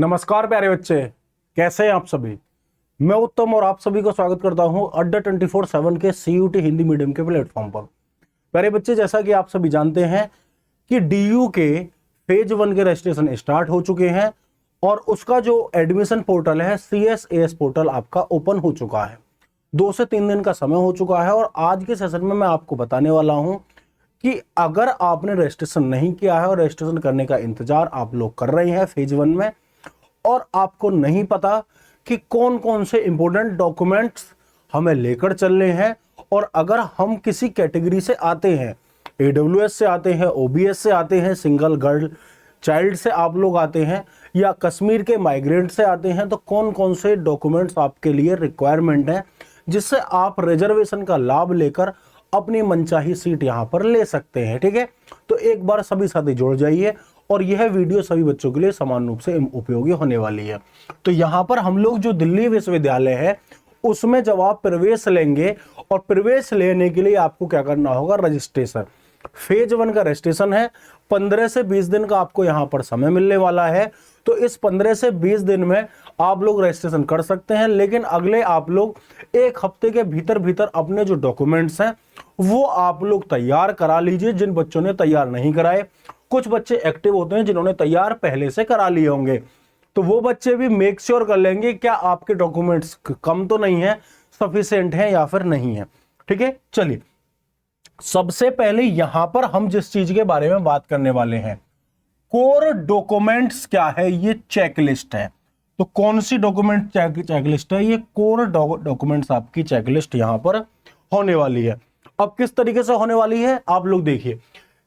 नमस्कार प्यारे बच्चे, कैसे हैं आप सभी। मैं उत्तम और आप सभी को स्वागत करता हूं अड्डा 24/7 के सीयूटी हिंदी मीडियम के प्लेटफॉर्म पर। प्यारे बच्चे, जैसा कि आप सभी जानते हैं कि डीयू के फेज 1 के रजिस्ट्रेशन स्टार्ट हो चुके हैं और उसका जो एडमिशन पोर्टल है CSAS पोर्टल आपका ओपन हो चुका है। 2 से 3 दिन का समय हो चुका है और आज के सेशन में मैं आपको बताने वाला हूं कि अगर आपने रजिस्ट्रेशन नहीं किया है और रजिस्ट्रेशन करने का इंतजार आप लोग कर रहे हैं फेज 1 में और आपको नहीं पता कि कौन कौन से इंपॉर्टेंट डॉक्यूमेंट्स हमें लेकर चलने हैं, और अगर हम किसी कैटेगरी से आते हैं, AWS से आते हैं, OBS से आते हैं, सिंगल गर्ल चाइल्ड से आप लोग आते हैं, या कश्मीर के माइग्रेंट से आते हैं, तो कौन कौन से डॉक्यूमेंट्स आपके लिए रिक्वायरमेंट है जिससे आप रिजर्वेशन का लाभ लेकर अपनी मनचाही सीट यहां पर ले सकते हैं। ठीक है, तो एक बार सभी साथी जुड़ जाइए और यह वीडियो सभी बच्चों के लिए समान रूप से उपयोगी होने वाली है। तो यहाँ पर हम लोग जो दिल्ली विश्वविद्यालय है उसमें जब आप प्रवेश लेंगे, और प्रवेश लेने के लिए आपको क्या करना होगा, रजिस्ट्रेशन। फेज 1 का रजिस्ट्रेशन है, 15 से 20 दिन का आपको यहाँ पर समय मिलने वाला है। तो इस 15 से 20 दिन में आप लोग रजिस्ट्रेशन कर सकते हैं, लेकिन अगले आप लोग 1 हफ्ते के भीतर भीतर अपने जो डॉक्यूमेंट्स हैं वो आप लोग तैयार करा लीजिए। जिन बच्चों ने तैयार नहीं कराए, कुछ बच्चे एक्टिव होते हैं जिन्होंने तैयार पहले से करा लिए होंगे, तो वो बच्चे भी मेक श्योर कर लेंगे क्या आपके डॉक्यूमेंट्स कम तो नहीं है, सफिशिएंट है या फिर नहीं है। ठीक है, चलिए सबसे पहले यहां पर हम जिस चीज के बारे में बात करने वाले हैं, कोर डॉक्यूमेंट्स क्या है, ये चेकलिस्ट है। तो कौन सी डॉक्यूमेंट चेकलिस्ट है, ये कोर डॉक्यूमेंट्स आपकी चेकलिस्ट यहां पर होने वाली है। अब किस तरीके से होने वाली है आप लोग देखिए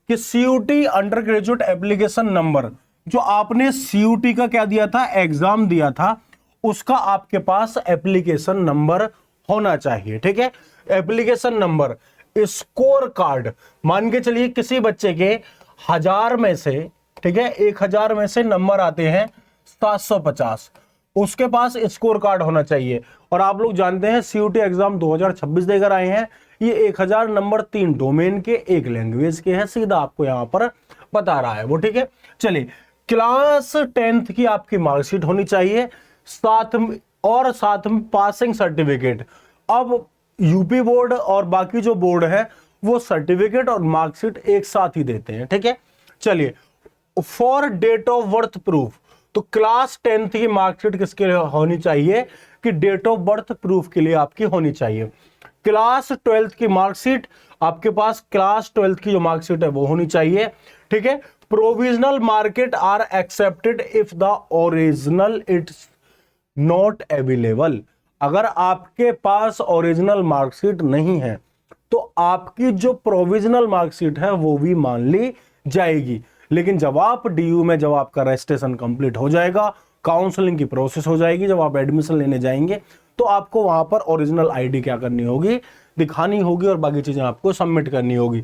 कि CUT under graduate application number, जो आपने CUT का क्या दिया था, एग्जाम दिया था, उसका आपके पास एप्लीकेशन नंबर होना चाहिए। ठीक है, एप्लीकेशन नंबर, स्कोर कार्ड, मान के चलिए किसी बच्चे के 1000 में से, ठीक है, 1000 में से नंबर आते हैं 750, उसके पास स्कोर कार्ड होना चाहिए। और आप लोग जानते हैं CUT एग्जाम 2026 देकर आए हैं, ये 1000 नंबर 3 डोमेन के, 1 लैंग्वेज के हैं, सीधा आपको यहां पर बता रहा है वो। ठीक है, चलिए क्लास 10th की आपकी मार्कशीट होनी चाहिए, साथ में पासिंग सर्टिफिकेट। अब यूपी बोर्ड और बाकी जो बोर्ड है वो सर्टिफिकेट और मार्कशीट एक साथ ही देते हैं। ठीक है, चलिए for date of birth proof, तो क्लास 10th की मार्कशीट किसके लिए होनी चाहिए कि डेट ऑफ बर्थ प्रूफ के लिए आपकी होनी चाहिए। क्लास 12th की मार्कशीट, आपके पास क्लास 12th की जो मार्कशीट है वो होनी चाहिए। ठीक है, provisional market are accepted if the original it's not available. अगर आपके पास ओरिजिनल मार्कशीट नहीं है तो आपकी जो प्रोविजनल मार्कशीट है वो भी मान ली जाएगी। लेकिन जब आप DU में, जब आपका रजिस्ट्रेशन कंप्लीट हो जाएगा, काउंसलिंग की प्रोसेस हो जाएगी, जब आप एडमिशन लेने जाएंगे तो आपको वहां पर ओरिजिनल ID क्या करनी होगी, दिखानी होगी, और बाकी चीजें आपको सबमिट करनी होगी।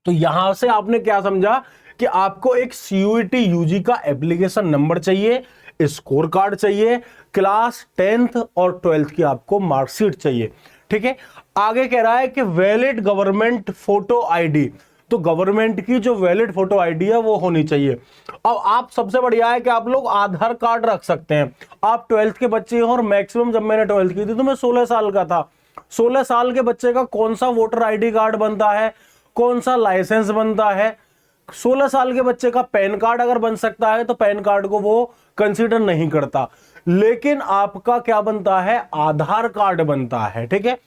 तो यहां से आपने क्या समझा कि आपको एक CUT UG का एप्लीकेशन नंबर चाहिए, स्कोर कार्ड चाहिए, क्लास 10th और 12th की आपको मार्कशीट चाहिए। ठीक है, आगे कह रहा है कि वैलिड गवर्नमेंट फोटो ID, तो गवर्नमेंट की जो वैलिड फोटो ID है वो होनी चाहिए। अब आप, सबसे बढ़िया है कि आप लोग आधार कार्ड रख सकते हैं। आप 12th के बच्चे हैं, और मैक्सिमम जब मैंने 12th की थी तो मैं 16 साल का था। 16 साल के बच्चे का कौन सा वोटर ID कार्ड बनता है, कौन सा लाइसेंस बनता है, 16 साल के बच्चे का पैन कार्ड अगर बन सकता है तो पैन कार्ड को वो कंसीडर नहीं करता, लेकिन आपका क्या बनता है, आधार कार्ड बनता है। ठीक है,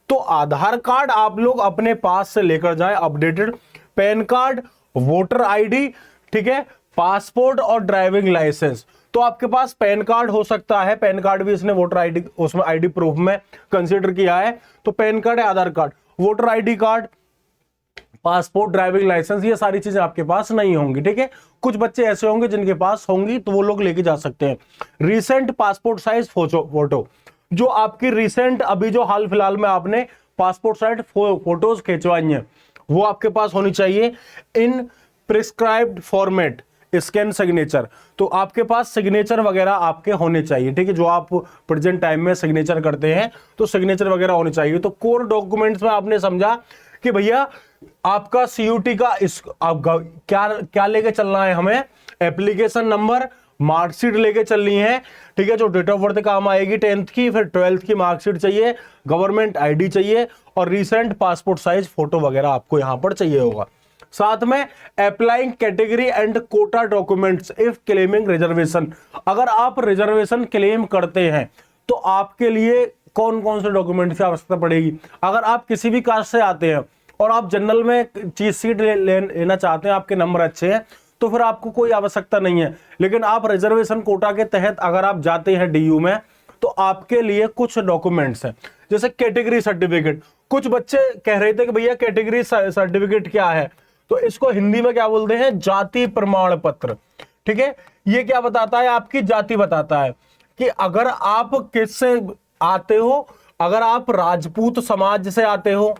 तो आधार कार्ड आप लोग अपने पास से लेकर जाएं, updated pan card, voter ID, ठीक है, पासपोर्ट और ड्राइविंग लाइसेंस। तो आपके पास पैन कार्ड हो सकता है, पैन कार्ड भी इसने वोटर ID उसमें ID प्रूफ में कंसीडर किया है, तो पैन कार्ड है, Aadhaar card, voter ID card, passport, driving licence, ये सारी चीजें आपके पास नहीं होंगी। ठीक है, कुछ बच्चे ऐसे होंगे जिनके पास होंगी तो वो लोग लेके जा सकते हैं। रिसेंट पासपोर्ट साइज फोटो, जो आपकी रिसेंट, अभी जो हाल फिलहाल में आपने पासपोर्ट साइज फोटोज खिंचवाई हैं वो आपके पास होनी चाहिए इन प्रिस्क्राइब्ड फॉर्मेट, स्कैन सिग्नेचर। तो आपके पास सिग्नेचर वगैरह आपके होने चाहिए। ठीक है, जो आप प्रेजेंट टाइम में सिग्नेचर करते हैं तो सिग्नेचर वगैरह होने चाहिए। तो कोर डॉक्यूमेंट्स में आपने समझा कि भैया आपका CUT का क्या क्या लेके चलना है हमें, एप्लीकेशन नंबर, मार्कशीट लेके चलनी है, ठीक है, जो डेट ऑफ बर्थ काम आएगी 10th की, फिर 12th की मार्कशीट चाहिए, गवर्नमेंट आईडी चाहिए और रिसेंट पासपोर्ट साइज फोटो वगैरह आपको यहां पर चाहिए होगा। साथ में applying category and quota documents if claiming reservation, अगर आप रिजर्वेशन क्लेम करते हैं तो आपके लिए कौन कौन से डॉक्यूमेंट की आवश्यकता पड़ेगी। अगर आप किसी भी कास्ट से आते हैं और आप जनरल में चीज सीट लेना चाहते हैं, आपके नंबर अच्छे हैं, तो फिर आपको कोई आवश्यकता नहीं है। लेकिन आप रिजर्वेशन कोटा के तहत अगर आप जाते हैं डीयू में, तो आपके लिए कुछ डॉक्यूमेंट्स हैं, जैसे कैटेगरी सर्टिफिकेट। कुछ बच्चे कह रहे थे कि भैया कैटेगरी सर्टिफिकेट क्या है, तो इसको हिंदी में क्या बोलते हैं, जाति प्रमाण पत्र। ठीक है, ये क्या बताता है, आपकी जाति बताता है कि अगर आप किससे आते हो, अगर आप राजपूत समाज से आते हो,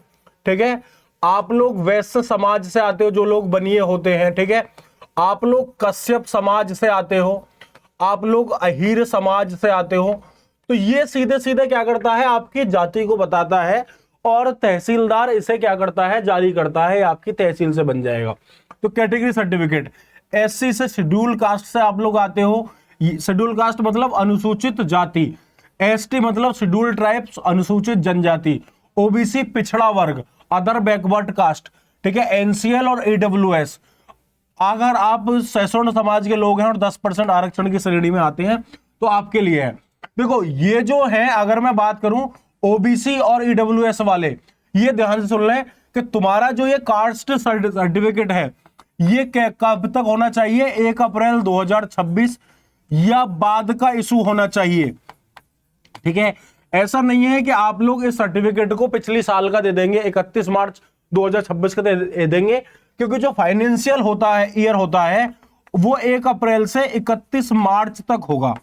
ठीक है, आप लोग वैश्य समाज से आते हो, जो लोग बनिए होते हैं, ठीक है, आप लोग कश्यप समाज से आते हो, आप लोग अहीर समाज से आते हो, तो ये सीधे सीधे क्या करता है, आपकी जाति को बताता है और तहसीलदार इसे क्या करता है, जारी करता है, आपकी तहसील से बन जाएगा। तो कैटेगरी सर्टिफिकेट। एससी से शेड्यूल कास्ट से आप लोग आते हो, शेड्यूल कास्ट मतलब अनुसूचित जाति, एसटी मतलब शेड्यूल ट्राइब्स अनुसूचित जनजाति, ओबीसी पिछड़ा वर्ग अदर बैकवर्ड कास्ट, ठीक है, एनसीएल और ईडब्ल्यूएस अगर आप सैसोण समाज के लोग हैं और 10% आरक्षण की श्रेणी में आते हैं तो आपके लिए है। देखो ये जो है, अगर मैं बात करूं ओबीसी और ईडब्ल्यूएस वाले, ये ध्यान से सुन लें कि तुम्हारा जो ये कास्ट सर्टिफिकेट है ये कब तक होना चाहिए, 1 अप्रैल 2026 या बाद का इशू होना चाहिए। ठीक है, ऐसा नहीं है कि आप लोग इस सर्टिफिकेट को पिछली साल का दे देंगे, 31 मार्च 2026 का दे देंगे, क्योंकि जो फाइनेंशियल होता है ईयर होता है वो 1 अप्रैल से 31 मार्च तक होगा।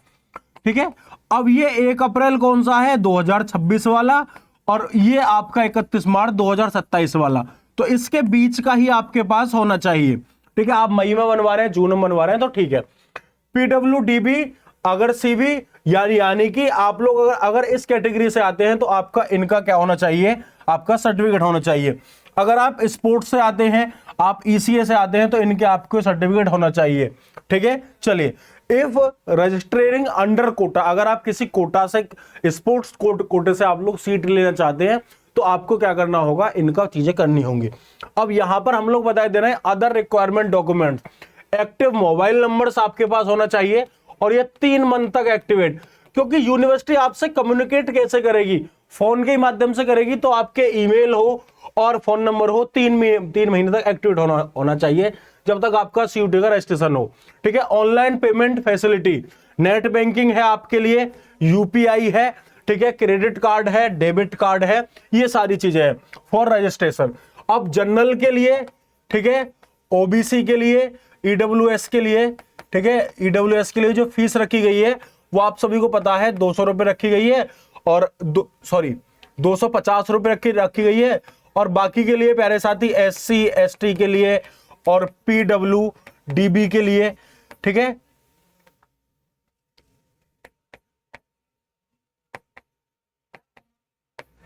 ठीक है, अब ये 1 अप्रैल कौन सा है, 2026 वाला, और ये आपका 31 मार्च 2027 वाला, तो इसके बीच का ही आपके पास होना चाहिए। ठीक है, आप मई में बनवा रहे हैं, जून में बनवा रहे हैं, तो ठीक है। पीडब्ल्यूडीबी अगर सीवी यानी कि आप लोग अगर इस कैटेगरी से आते हैं तो आपका इनका क्या होना चाहिए, आपका सर्टिफिकेट होना चाहिए। अगर आप स्पोर्ट्स से आते हैं, आप ईसीए से आते हैं, तो इनके आपको सर्टिफिकेट होना चाहिए। ठीक है, चलिए। इफ रजिस्टरिंग अंडर कोटा, अगर आप किसी कोटा से स्पोर्ट्स कोटे से आप लोग सीट लेना चाहते हैं तो आपको क्या करना होगा, इनका चीजें करनी होंगी। अब यहां पर हम लोग बता दे रहे हैं other requirement documents, active mobile numbers आपके पास होना चाहिए और ये 3 मंथ तक एक्टिवेट, क्योंकि यूनिवर्सिटी आपसे कम्युनिकेट कैसे करेगी, फोन के माध्यम से करेगी, तो आपके ईमेल हो और फोन नंबर हो 3 महीने तक एक्टिवेट होना चाहिए, जब तक आपका सीयूटी का रजिस्ट्रेशन हो। ठीक है, online payment facility, net banking है आपके लिए, यूपीआई है, ठीक है, क्रेडिट कार्ड है, डेबिट कार्ड है, ये सारी चीजें हैं फॉर रजिस्ट्रेशन। अब जनरल के लिए, ठीक है, ओबीसी के लिए, ईडब्ल्यूएस के लिए, ठीक है, ईडब्ल्यूएस के लिए जो फीस रखी गई है वो आप सभी को पता है 200 रुपए रखी गई है, और 250 रुपए रखी गई है, और बाकी के लिए प्यारे साथी एससी एसटी के लिए और पीडब्ल्यूडीबी के लिए, ठीक है,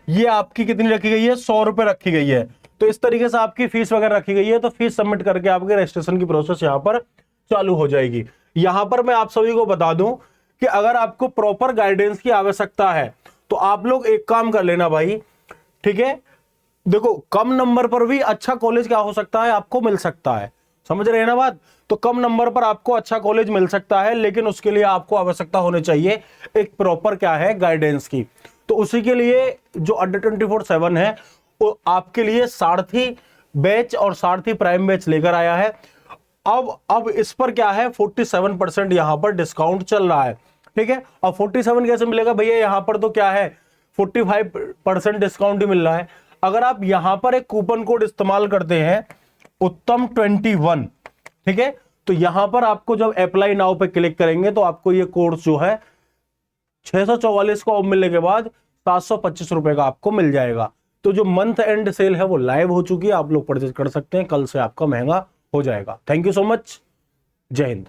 ये आपकी कितनी रखी गई है, 100 रुपए रखी गई है। तो इस तरीके से आपकी फीस वगैरह रखी गई है, तो फीस सबमिट करके आपके रजिस्ट्रेशन की प्रोसेस यहां पर चालू हो जाएगी। यहां पर मैं आप सभी को बता दूं कि अगर आपको प्रॉपर गाइडेंस की आवश्यकता है तो आप लोग एक काम कर लेना भाई। ठीक है, देखो कम नंबर पर भी अच्छा कॉलेज क्या हो सकता है, आपको मिल सकता है, समझ रहे हैं ना बात। तो कम नंबर पर आपको अच्छा कॉलेज मिल सकता है, लेकिन उसके लिए आपको आवश्यकता होनी चाहिए एक प्रॉपर क्या है, गाइडेंस की। तो उसी के लिए जो अड्डा 24/7 है वो आपके लिए सारथी बैच और सारथी प्राइम बैच लेकर आया है। अब इस पर क्या है, 47% यहां पर डिस्काउंट चल रहा है। ठीक है, अब 47 कैसे मिलेगा भैया, यहां पर तो क्या है 45% डिस्काउंट ही मिल रहा है। अगर आप यहां पर एक कूपन कोड इस्तेमाल करते हैं उत्तम 21, ठीक है, तो यहां पर आपको जब अप्लाई नाउ पे क्लिक करेंगे तो आपको ये कोर्स जो है 644 को मिलने के बाद 725 रुपए का आपको मिल जाएगा। तो जो मंथ एंड सेल है वो लाइव हो चुकी है, आप लोग परचेज कर सकते हैं, कल से आपका महंगा हो जाएगा। थैंक यू सो मच, जय हिंद।